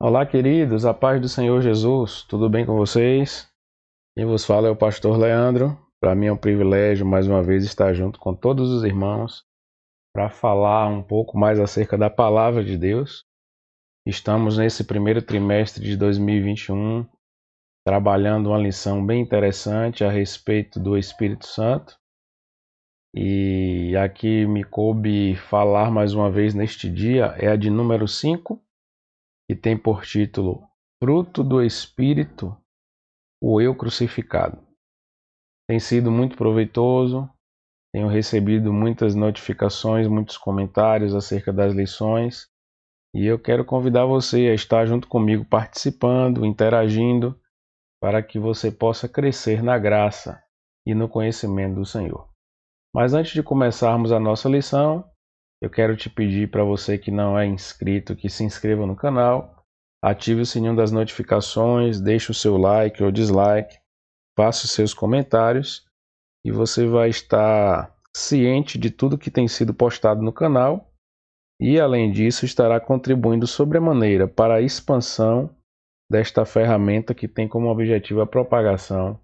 Olá, queridos, a paz do Senhor Jesus, tudo bem com vocês? Quem vos fala é o pastor Leandro. Para mim é um privilégio mais uma vez estar junto com todos os irmãos para falar um pouco mais acerca da palavra de Deus. Estamos nesse primeiro trimestre de 2021 trabalhando uma lição bem interessante a respeito do Espírito Santo. E aqui me coube falar mais uma vez neste dia, é a de número 5, que tem por título Fruto do Espírito, o Eu Crucificado. Tem sido muito proveitoso, tenho recebido muitas notificações, muitos comentários acerca das lições, e eu quero convidar você a estar junto comigo participando, interagindo, para que você possa crescer na graça e no conhecimento do Senhor. Mas antes de começarmos a nossa lição, eu quero te pedir para você que não é inscrito, que se inscreva no canal, ative o sininho das notificações, deixe o seu like ou dislike, faça os seus comentários e você vai estar ciente de tudo que tem sido postado no canal e, além disso, estará contribuindo sobremaneira para a expansão desta ferramenta que tem como objetivo a propagação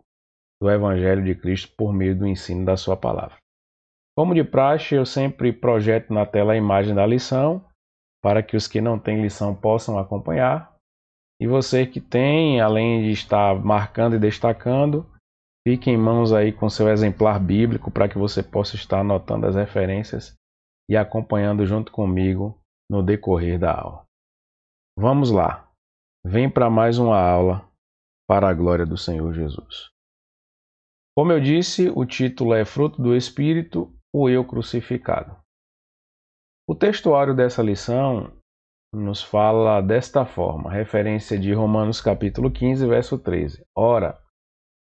do Evangelho de Cristo por meio do ensino da sua palavra. Como de praxe, eu sempre projeto na tela a imagem da lição para que os que não têm lição possam acompanhar. E você que tem, além de estar marcando e destacando, fique em mãos aí com seu exemplar bíblico para que você possa estar anotando as referências e acompanhando junto comigo no decorrer da aula. Vamos lá. Vem para mais uma aula para a glória do Senhor Jesus. Como eu disse, o título é Fruto do Espírito, o Eu Crucificado. O textuário dessa lição nos fala desta forma, referência de Romanos capítulo 15, verso 13. Ora,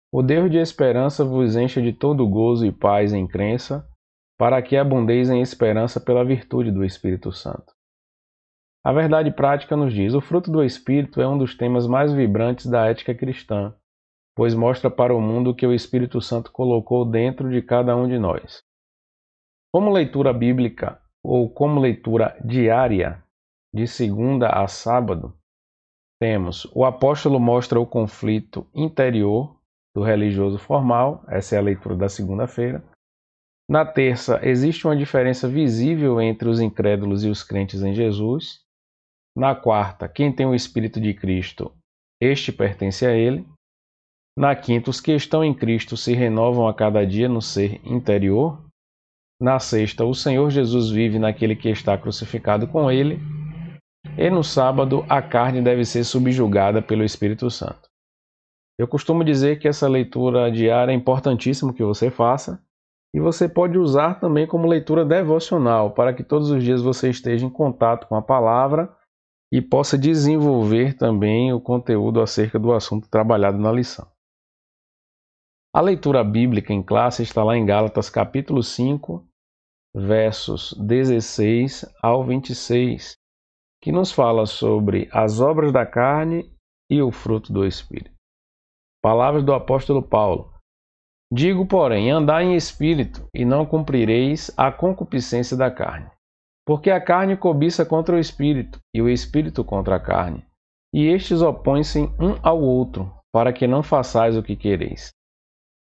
o Deus de esperança vos encha de todo gozo e paz em crença, para que abundeis em esperança pela virtude do Espírito Santo. A verdade prática nos diz: o fruto do Espírito é um dos temas mais vibrantes da ética cristã, pois mostra para o mundo o que o Espírito Santo colocou dentro de cada um de nós. Como leitura bíblica ou como leitura diária, de segunda a sábado, temos: o apóstolo mostra o conflito interior do religioso formal, essa é a leitura da segunda-feira. Na terça, existe uma diferença visível entre os incrédulos e os crentes em Jesus. Na quarta, quem tem o Espírito de Cristo, este pertence a ele. Na quinta, os que estão em Cristo se renovam a cada dia no ser interior. Na sexta, o Senhor Jesus vive naquele que está crucificado com ele. E no sábado, a carne deve ser subjugada pelo Espírito Santo. Eu costumo dizer que essa leitura diária é importantíssimo que você faça, e você pode usar também como leitura devocional, para que todos os dias você esteja em contato com a palavra e possa desenvolver também o conteúdo acerca do assunto trabalhado na lição. A leitura bíblica em classe está lá em Gálatas capítulo 5, versos 16 ao 26, que nos fala sobre as obras da carne e o fruto do Espírito. Palavras do apóstolo Paulo. Digo, porém, andai em espírito, e não cumprireis a concupiscência da carne. Porque a carne cobiça contra o espírito, e o espírito contra a carne. E estes opõem-se um ao outro, para que não façais o que quereis.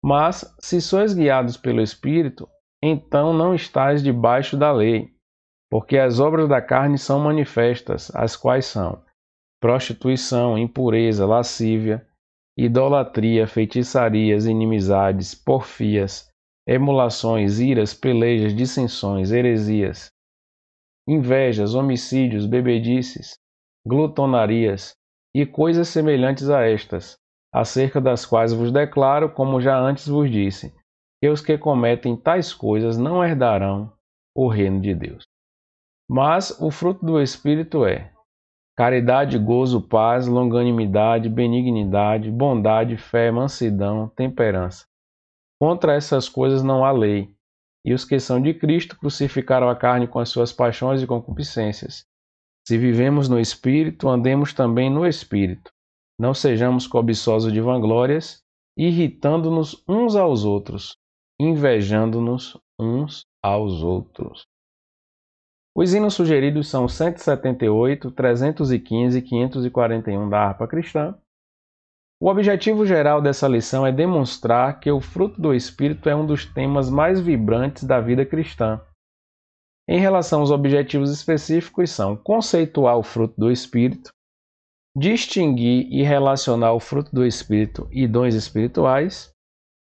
Mas, se sois guiados pelo espírito, então não estáis debaixo da lei. Porque as obras da carne são manifestas, as quais são prostituição, impureza, lascívia, idolatria, feitiçarias, inimizades, porfias, emulações, iras, pelejas, dissensões, heresias, invejas, homicídios, bebedices, glutonarias e coisas semelhantes a estas, acerca das quais vos declaro, como já antes vos disse, que os que cometem tais coisas não herdarão o reino de Deus. Mas o fruto do Espírito é caridade, gozo, paz, longanimidade, benignidade, bondade, fé, mansidão, temperança. Contra essas coisas não há lei. E os que são de Cristo crucificaram a carne com as suas paixões e concupiscências. Se vivemos no Espírito, andemos também no Espírito. Não sejamos cobiçosos de vanglórias, irritando-nos uns aos outros, invejando-nos uns aos outros. Os hinos sugeridos são 178, 315 e 541 da harpa cristã. O objetivo geral dessa lição é demonstrar que o fruto do Espírito é um dos temas mais vibrantes da vida cristã. Em relação aos objetivos específicos são conceituar o fruto do Espírito, distinguir e relacionar o fruto do Espírito e dons espirituais,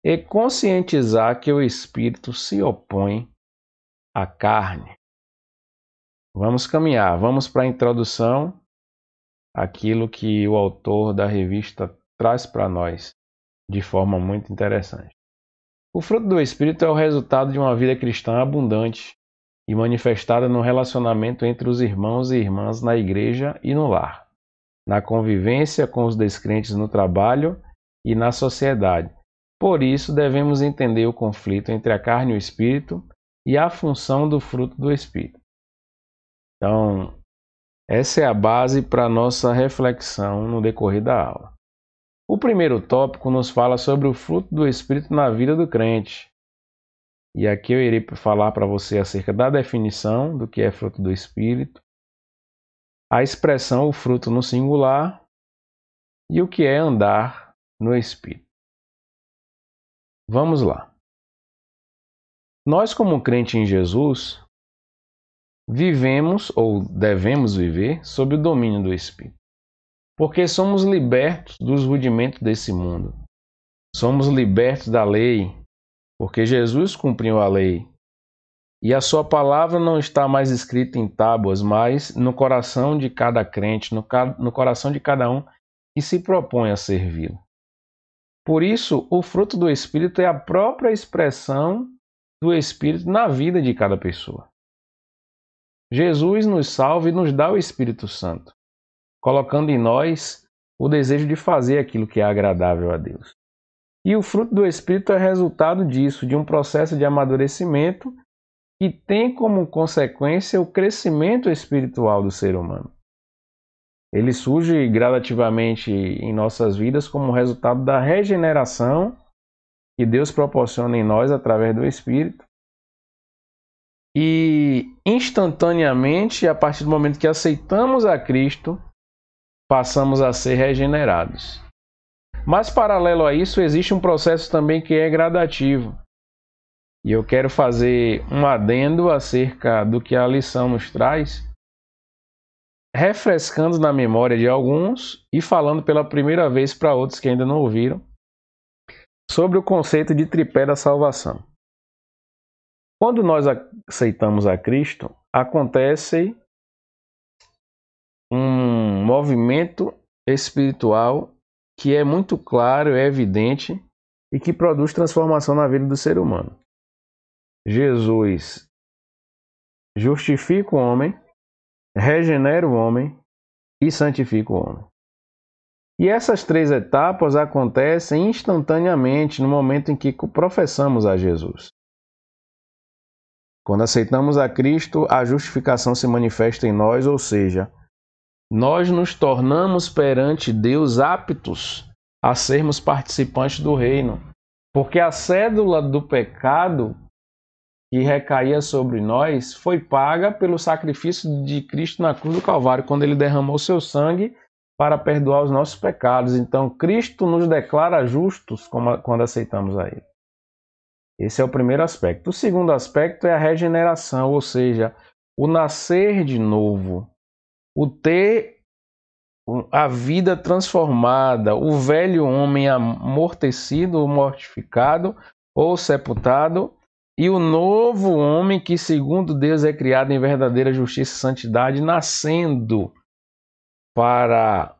e conscientizar que o Espírito se opõe à carne. Vamos caminhar, vamos para a introdução, aquilo que o autor da revista traz para nós de forma muito interessante. O fruto do Espírito é o resultado de uma vida cristã abundante e manifestada no relacionamento entre os irmãos e irmãs na igreja e no lar, na convivência com os descrentes no trabalho e na sociedade. Por isso, devemos entender o conflito entre a carne e o espírito e a função do fruto do Espírito. Então, essa é a base para a nossa reflexão no decorrer da aula. O primeiro tópico nos fala sobre o fruto do Espírito na vida do crente. E aqui eu irei falar para você acerca da definição do que é fruto do Espírito, a expressão o fruto no singular e o que é andar no Espírito. Vamos lá. Nós, como crente em Jesus, vivemos ou devemos viver sob o domínio do Espírito, porque somos libertos dos rudimentos desse mundo. Somos libertos da lei, porque Jesus cumpriu a lei. E a sua palavra não está mais escrita em tábuas, mas no coração de cada crente, no coração de cada um que se propõe a servi-lo. Por isso, o fruto do Espírito é a própria expressão do Espírito na vida de cada pessoa. Jesus nos salva e nos dá o Espírito Santo, colocando em nós o desejo de fazer aquilo que é agradável a Deus. E o fruto do Espírito é resultado disso, de um processo de amadurecimento que tem como consequência o crescimento espiritual do ser humano. Ele surge gradativamente em nossas vidas como resultado da regeneração que Deus proporciona em nós através do Espírito. E instantaneamente, a partir do momento que aceitamos a Cristo, passamos a ser regenerados. Mas paralelo a isso, existe um processo também que é gradativo. E eu quero fazer um adendo acerca do que a lição nos traz, refrescando na memória de alguns e falando pela primeira vez para outros que ainda não ouviram, sobre o conceito de tripé da salvação. Quando nós aceitamos a Cristo, acontece um movimento espiritual que é muito claro, é evidente e que produz transformação na vida do ser humano. Jesus justifica o homem, regenera o homem e santifica o homem. E essas três etapas acontecem instantaneamente no momento em que professamos a Jesus. Quando aceitamos a Cristo, a justificação se manifesta em nós, ou seja, nós nos tornamos perante Deus aptos a sermos participantes do reino, porque a cédula do pecado que recaía sobre nós foi paga pelo sacrifício de Cristo na cruz do Calvário, quando ele derramou seu sangue para perdoar os nossos pecados. Então, Cristo nos declara justos quando aceitamos a Ele. Esse é o primeiro aspecto. O segundo aspecto é a regeneração, ou seja, o nascer de novo, o ter a vida transformada, o velho homem amortecido, mortificado ou sepultado, e o novo homem que, segundo Deus, é criado em verdadeira justiça e santidade, nascendo para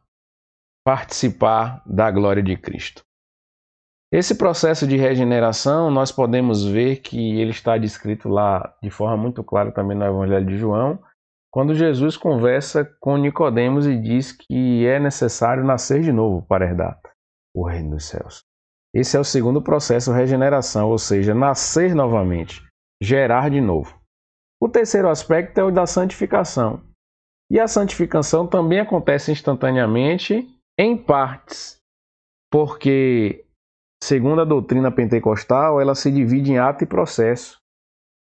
participar da glória de Cristo. Esse processo de regeneração, nós podemos ver que ele está descrito lá de forma muito clara também no Evangelho de João, quando Jesus conversa com Nicodemos e diz que é necessário nascer de novo para herdar o reino dos céus. Esse é o segundo processo, regeneração, ou seja, nascer novamente, gerar de novo. O terceiro aspecto é o da santificação. E a santificação também acontece instantaneamente, em partes, porque, segundo a doutrina pentecostal, ela se divide em ato e processo.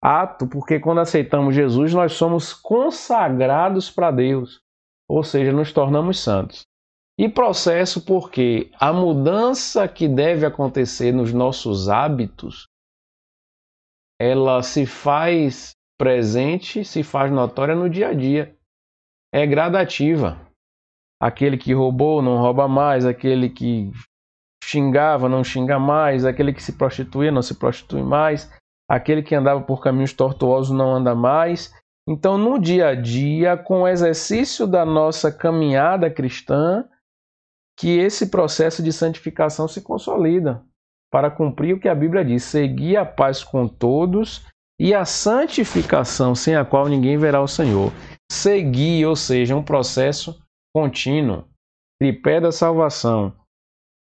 Ato, porque quando aceitamos Jesus, nós somos consagrados para Deus, ou seja, nos tornamos santos. E processo, porque a mudança que deve acontecer nos nossos hábitos, ela se faz presente, se faz notória no dia a dia. É gradativa. Aquele que roubou não rouba mais, aquele que xingava não xinga mais, aquele que se prostituía não se prostitui mais, aquele que andava por caminhos tortuosos não anda mais. Então, no dia a dia, com o exercício da nossa caminhada cristã, que esse processo de santificação se consolida, para cumprir o que a Bíblia diz: seguir a paz com todos e a santificação, sem a qual ninguém verá o Senhor. Seguir, ou seja, um processo contínuo, tripé da salvação: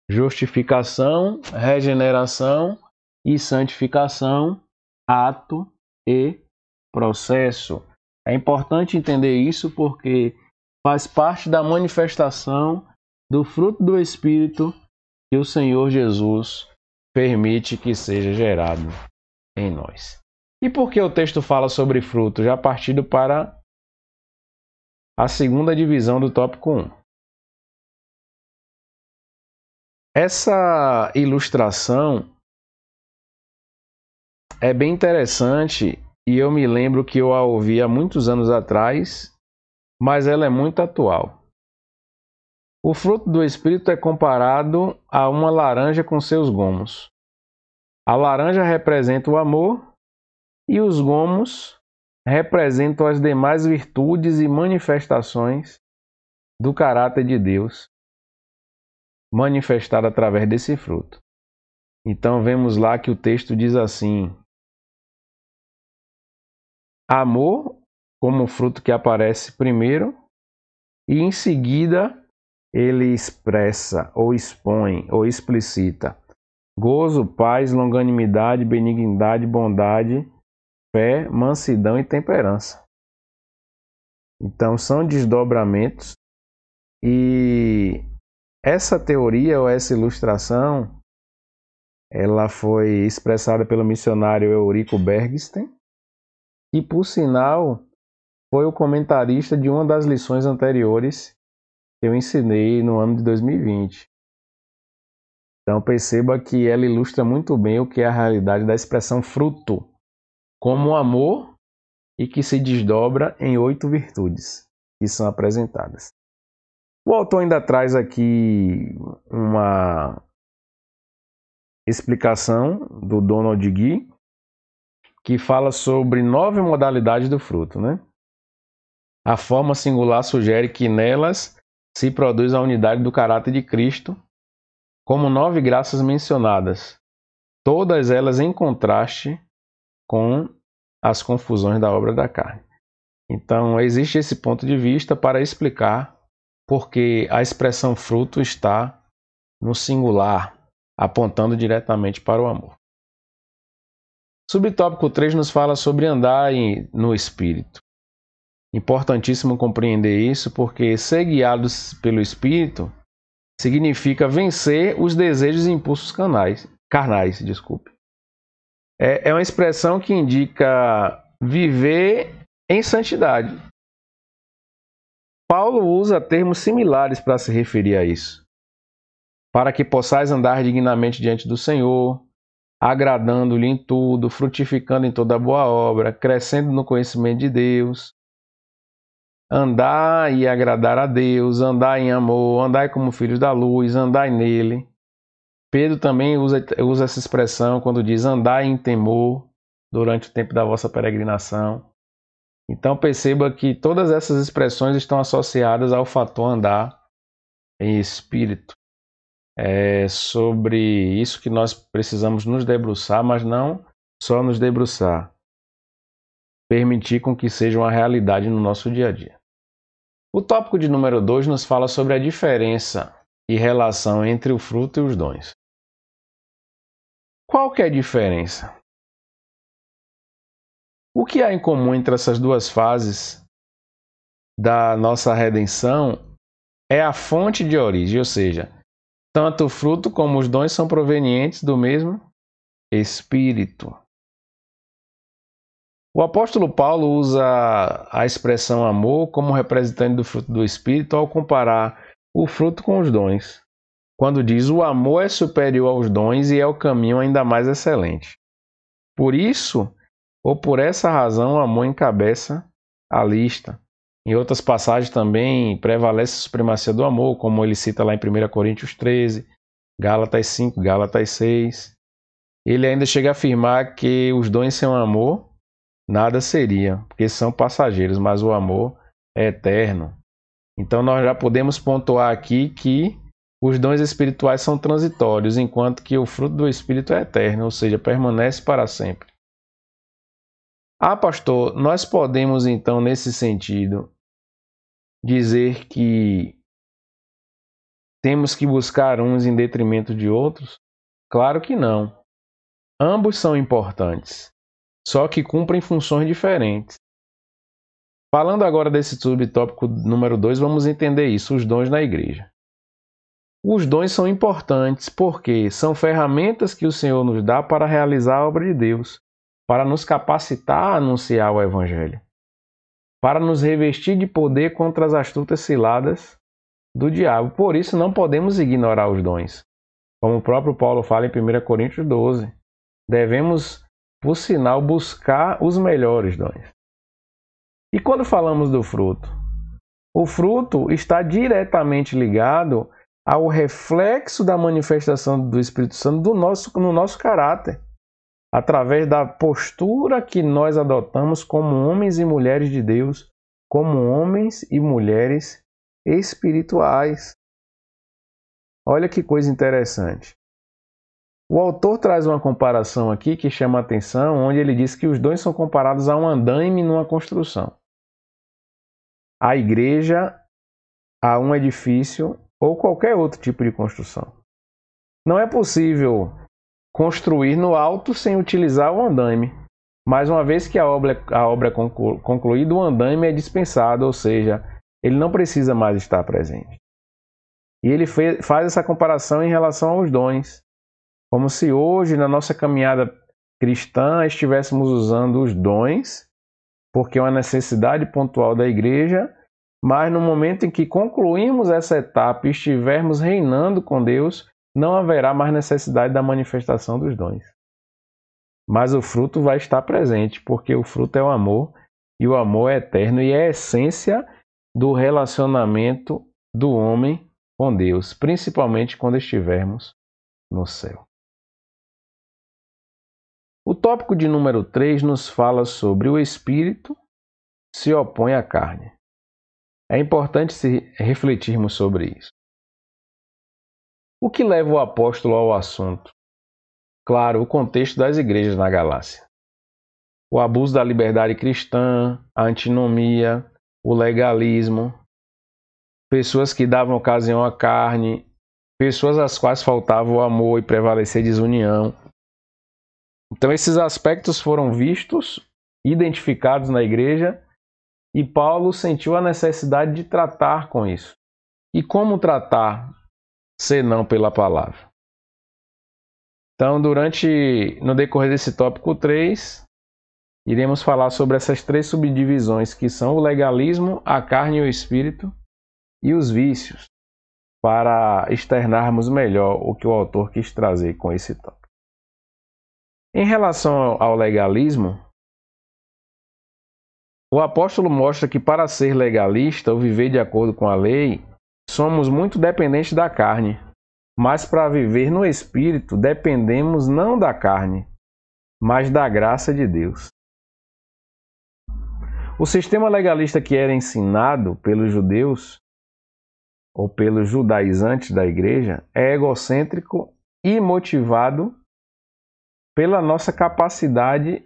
justificação, regeneração e santificação, ato e processo. É importante entender isso porque faz parte da manifestação do fruto do Espírito que o Senhor Jesus permite que seja gerado em nós. E por que o texto fala sobre fruto? Já partindo para a segunda divisão do tópico 1. Essa ilustração é bem interessante e eu me lembro que eu a ouvi há muitos anos atrás, mas ela é muito atual. O fruto do Espírito é comparado a uma laranja com seus gomos. A laranja representa o amor e os gomos representam as demais virtudes e manifestações do caráter de Deus, manifestado através desse fruto. Então vemos lá que o texto diz assim: amor como o fruto que aparece primeiro, e em seguida ele expressa, ou expõe, ou explicita gozo, paz, longanimidade, benignidade, bondade, fé, mansidão e temperança. Então são desdobramentos, e essa teoria ou essa ilustração, ela foi expressada pelo missionário Eurico Bergsten, que por sinal foi o comentarista de uma das lições anteriores que eu ensinei no ano de 2020. Então perceba que ela ilustra muito bem o que é a realidade da expressão fruto, como amor, e que se desdobra em 8 virtudes que são apresentadas. O autor ainda traz aqui uma explicação do Donald Gee, que fala sobre 9 modalidades do fruto, né? A forma singular sugere que nelas se produz a unidade do caráter de Cristo, como 9 graças mencionadas, todas elas em contraste com as confusões da obra da carne. Então, existe esse ponto de vista para explicar porque a expressão fruto está no singular, apontando diretamente para o amor. Subtópico 3 nos fala sobre andar no Espírito. Importantíssimo compreender isso, porque ser guiados pelo Espírito significa vencer os desejos e impulsos carnais. É uma expressão que indica viver em santidade. Paulo usa termos similares para se referir a isso. Para que possais andar dignamente diante do Senhor, agradando-lhe em tudo, frutificando em toda boa obra, crescendo no conhecimento de Deus, andar e agradar a Deus, andar em amor, andar como filhos da luz, andar nele. Pedro também usa essa expressão quando diz andar em temor durante o tempo da vossa peregrinação. Então perceba que todas essas expressões estão associadas ao fator andar em espírito. É sobre isso que nós precisamos nos debruçar, mas não só nos debruçar. Permitir com que seja uma realidade no nosso dia a dia. O tópico de número 2 nos fala sobre a diferença e relação entre o fruto e os dons. Qual que é a diferença? O que há em comum entre essas duas fases da nossa redenção é a fonte de origem, ou seja, tanto o fruto como os dons são provenientes do mesmo Espírito. O apóstolo Paulo usa a expressão amor como representante do fruto do Espírito ao comparar o fruto com os dons, quando diz o amor é superior aos dons e é o caminho ainda mais excelente. Por isso, ou por essa razão, o amor encabeça a lista. Em outras passagens também prevalece a supremacia do amor, como ele cita lá em 1 Coríntios 13, Gálatas 5, Gálatas 6. Ele ainda chega a afirmar que os dons sem o amor nada seria, porque são passageiros, mas o amor é eterno. Então nós já podemos pontuar aqui que os dons espirituais são transitórios, enquanto que o fruto do Espírito é eterno, ou seja, permanece para sempre. Ah, pastor, nós podemos então, nesse sentido, dizer que temos que buscar uns em detrimento de outros? Claro que não. Ambos são importantes, só que cumprem funções diferentes. Falando agora desse subtópico número 2, vamos entender isso, os dons na igreja. Os dons são importantes porque são ferramentas que o Senhor nos dá para realizar a obra de Deus, para nos capacitar a anunciar o Evangelho, para nos revestir de poder contra as astutas ciladas do diabo. Por isso não podemos ignorar os dons. Como o próprio Paulo fala em 1 Coríntios 12, devemos, por sinal, buscar os melhores dons. E quando falamos do fruto? O fruto está diretamente ligado ao reflexo da manifestação do Espírito Santo no nosso caráter, através da postura que nós adotamos como homens e mulheres de Deus, como homens e mulheres espirituais. Olha que coisa interessante. O autor traz uma comparação aqui que chama a atenção, onde ele diz que os dons são comparados a um andaime numa construção. A igreja, a um edifício ou qualquer outro tipo de construção. Não é possível construir no alto sem utilizar o andaime, mas uma vez que a obra é concluída, o andaime é dispensado, ou seja, ele não precisa mais estar presente. E ele faz essa comparação em relação aos dons, como se hoje, na nossa caminhada cristã, estivéssemos usando os dons, porque é uma necessidade pontual da igreja, mas no momento em que concluímos essa etapa e estivermos reinando com Deus, não haverá mais necessidade da manifestação dos dons. Mas o fruto vai estar presente, porque o fruto é o amor, e o amor é eterno e é a essência do relacionamento do homem com Deus, principalmente quando estivermos no céu. O tópico de número 3 nos fala sobre o espírito se opõe à carne. É importante refletirmos sobre isso. O que leva o apóstolo ao assunto? Claro, o contexto das igrejas na Galácia. O abuso da liberdade cristã, a antinomia, o legalismo, pessoas que davam ocasião à carne, pessoas às quais faltava o amor e prevalecia a desunião. Então esses aspectos foram vistos, identificados na igreja, e Paulo sentiu a necessidade de tratar com isso. E como tratar, senão pela palavra? Então, no decorrer desse tópico 3, iremos falar sobre essas 3 subdivisões, que são o legalismo, a carne e o espírito, e os vícios, para externarmos melhor o que o autor quis trazer com esse tópico. Em relação ao legalismo, o apóstolo mostra que para ser legalista ou viver de acordo com a lei, somos muito dependentes da carne, mas para viver no Espírito dependemos não da carne, mas da graça de Deus. O sistema legalista que era ensinado pelos judeus ou pelos judaizantes da igreja é egocêntrico e motivado pela nossa capacidade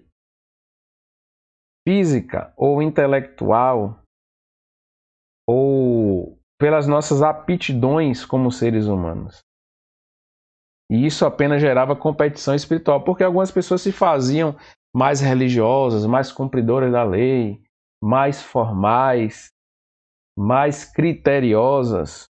física ou intelectual ou pelas nossas aptidões como seres humanos. E isso apenas gerava competição espiritual, porque algumas pessoas se faziam mais religiosas, mais cumpridoras da lei, mais formais, mais criteriosas.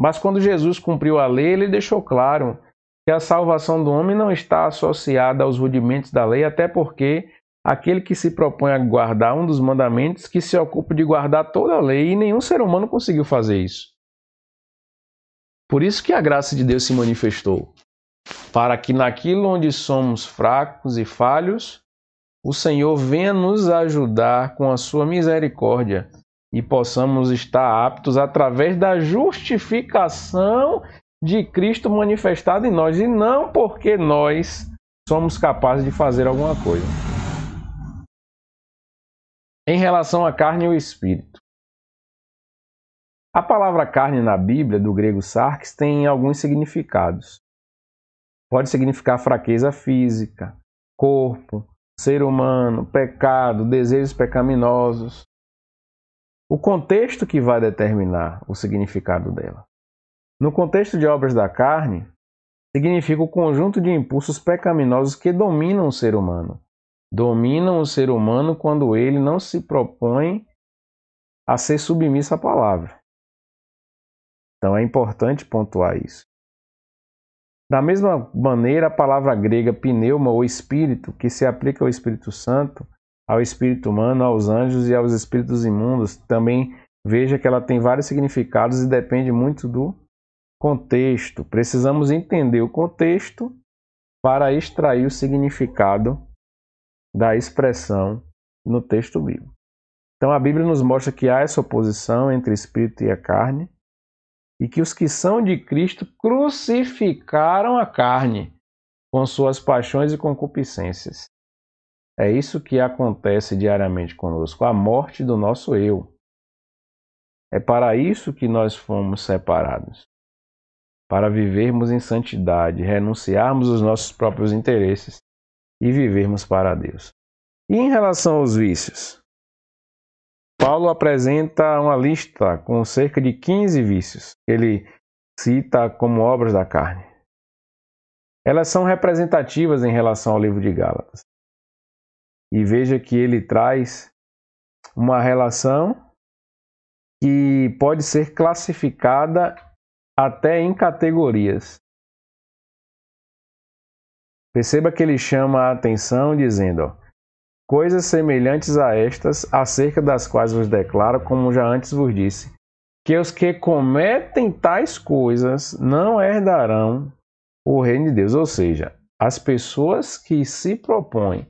Mas quando Jesus cumpriu a lei, ele deixou claro que a salvação do homem não está associada aos rudimentos da lei, até porque aquele que se propõe a guardar um dos mandamentos, que se ocupa de guardar toda a lei, e nenhum ser humano conseguiu fazer isso. Por isso que a graça de Deus se manifestou, para que naquilo onde somos fracos e falhos, o Senhor venha nos ajudar com a sua misericórdia e possamos estar aptos através da justificação de Cristo manifestado em nós, e não porque nós somos capazes de fazer alguma coisa. Em relação à carne e ao espírito. A palavra carne na Bíblia, do grego sarx, tem alguns significados. Pode significar fraqueza física, corpo, ser humano, pecado, desejos pecaminosos. O contexto que vai determinar o significado dela. No contexto de obras da carne, significa o conjunto de impulsos pecaminosos que dominam o ser humano. Dominam o ser humano quando ele não se propõe a ser submisso à palavra. Então é importante pontuar isso. Da mesma maneira, a palavra grega pneuma ou espírito, que se aplica ao Espírito Santo, ao espírito humano, aos anjos e aos espíritos imundos, também veja que ela tem vários significados e depende muito do contexto. Precisamos entender o contexto para extrair o significado da expressão no texto bíblico. Então a Bíblia nos mostra que há essa oposição entre o espírito e a carne, e que os que são de Cristo crucificaram a carne com suas paixões e concupiscências. É isso que acontece diariamente conosco, a morte do nosso eu. É para isso que nós fomos separados, para vivermos em santidade, renunciarmos aos nossos próprios interesses e vivermos para Deus. E em relação aos vícios? Paulo apresenta uma lista com cerca de 15 vícios, que ele cita como obras da carne. Elas são representativas em relação ao livro de Gálatas. E veja que ele traz uma relação que pode ser classificada até em categorias. Perceba que ele chama a atenção dizendo: coisas semelhantes a estas, acerca das quais vos declaro, como já antes vos disse, que os que cometem tais coisas não herdarão o reino de Deus. Ou seja, as pessoas que se propõem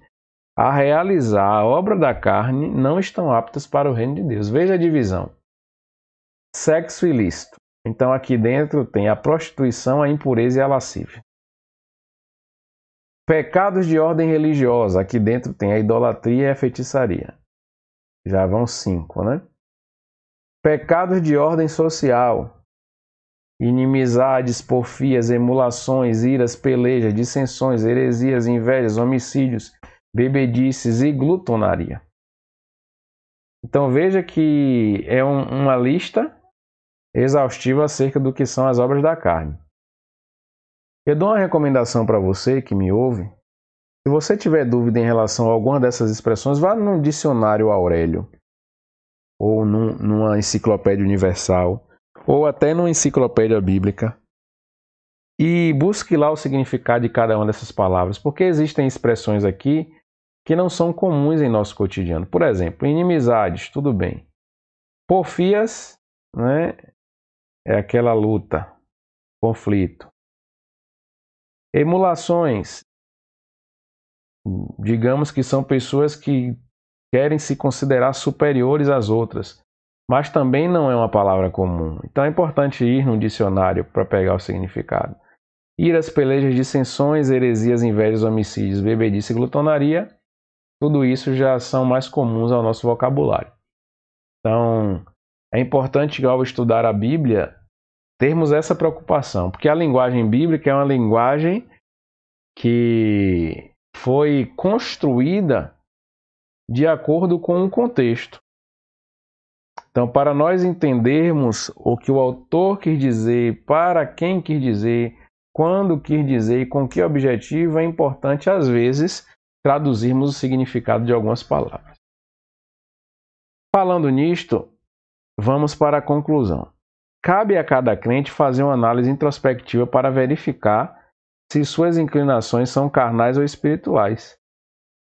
a realizar a obra da carne não estão aptas para o reino de Deus. Veja a divisão. Sexo ilícito. Então aqui dentro tem a prostituição, a impureza e a lascívia. Pecados de ordem religiosa. Aqui dentro tem a idolatria e a feitiçaria. Já vão 5, né? Pecados de ordem social. Inimizades, porfias, emulações, iras, pelejas, dissensões, heresias, invejas, homicídios, bebedices e glutonaria. Então veja que é uma lista exaustiva acerca do que são as obras da carne. Eu dou uma recomendação para você que me ouve. Se você tiver dúvida em relação a alguma dessas expressões, vá no dicionário Aurélio, ou numa enciclopédia universal, ou até numa enciclopédia bíblica, e busque lá o significado de cada uma dessas palavras, porque existem expressões aqui que não são comuns em nosso cotidiano. Por exemplo, inimizades, tudo bem. Porfias, né, é aquela luta, conflito. Emulações, digamos que são pessoas que querem se considerar superiores às outras, mas também não é uma palavra comum. Então é importante ir no dicionário para pegar o significado. Iras, pelejas, dissensões, heresias, invejas, homicídios, bebedice e glutonaria, tudo isso já são mais comuns ao nosso vocabulário. Então é importante, ao estudar a Bíblia, termos essa preocupação, porque a linguagem bíblica é uma linguagem que foi construída de acordo com o contexto. Então, para nós entendermos o que o autor quis dizer, para quem quis dizer, quando quis dizer e com que objetivo, é importante, às vezes, traduzirmos o significado de algumas palavras. Falando nisto, vamos para a conclusão. Cabe a cada crente fazer uma análise introspectiva para verificar se suas inclinações são carnais ou espirituais.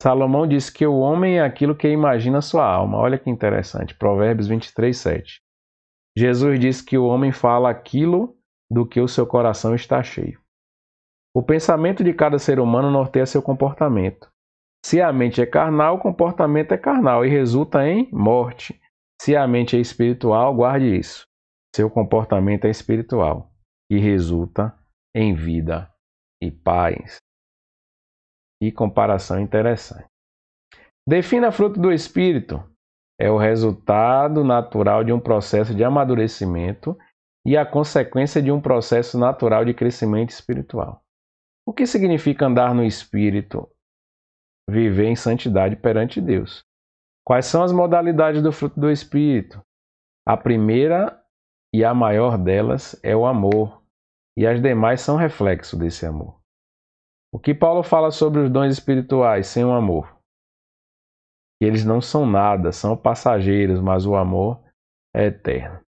Salomão disse que o homem é aquilo que imagina sua alma. Olha que interessante. Provérbios 23:7. Jesus disse que o homem fala aquilo do que o seu coração está cheio. O pensamento de cada ser humano norteia seu comportamento. Se a mente é carnal, o comportamento é carnal e resulta em morte. Se a mente é espiritual, guarde isso. Seu comportamento é espiritual e resulta em vida e paz. E comparação interessante. Defina fruto do Espírito. É o resultado natural de um processo de amadurecimento e a consequência de um processo natural de crescimento espiritual. O que significa andar no Espírito? Viver em santidade perante Deus. Quais são as modalidades do fruto do Espírito? A primeira e a maior delas é o amor, e as demais são reflexo desse amor. O que Paulo fala sobre os dons espirituais sem o amor? Que eles não são nada, são passageiros, mas o amor é eterno.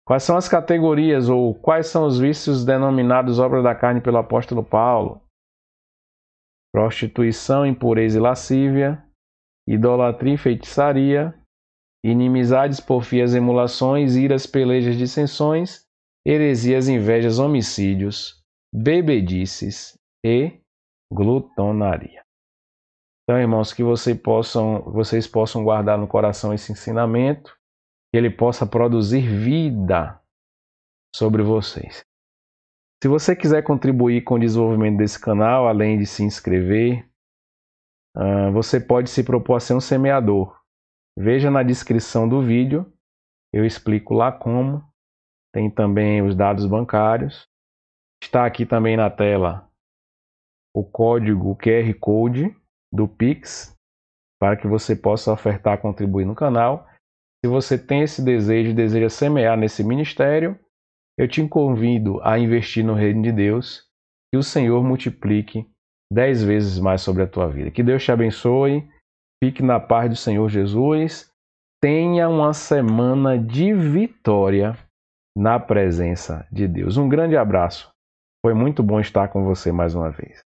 Quais são as categorias ou quais são os vícios denominados obra da carne pelo apóstolo Paulo? Prostituição, impureza e lascívia, idolatria e feitiçaria, inimizades, porfias, emulações, iras, pelejas, dissensões, heresias, invejas, homicídios, bebedices e glutonaria. Então, irmãos, que vocês possam guardar no coração esse ensinamento, que ele possa produzir vida sobre vocês. Se você quiser contribuir com o desenvolvimento desse canal, além de se inscrever, você pode se propor a ser um semeador. Veja na descrição do vídeo, eu explico lá como. Tem também os dados bancários. Está aqui também na tela o código, o QR Code do Pix, para que você possa ofertar, contribuir no canal. Se você tem esse desejo e deseja semear nesse ministério, eu te convido a investir no reino de Deus, que o Senhor multiplique 10 vezes mais sobre a tua vida. Que Deus te abençoe, fique na paz do Senhor Jesus, tenha uma semana de vitória na presença de Deus. Um grande abraço, foi muito bom estar com você mais uma vez.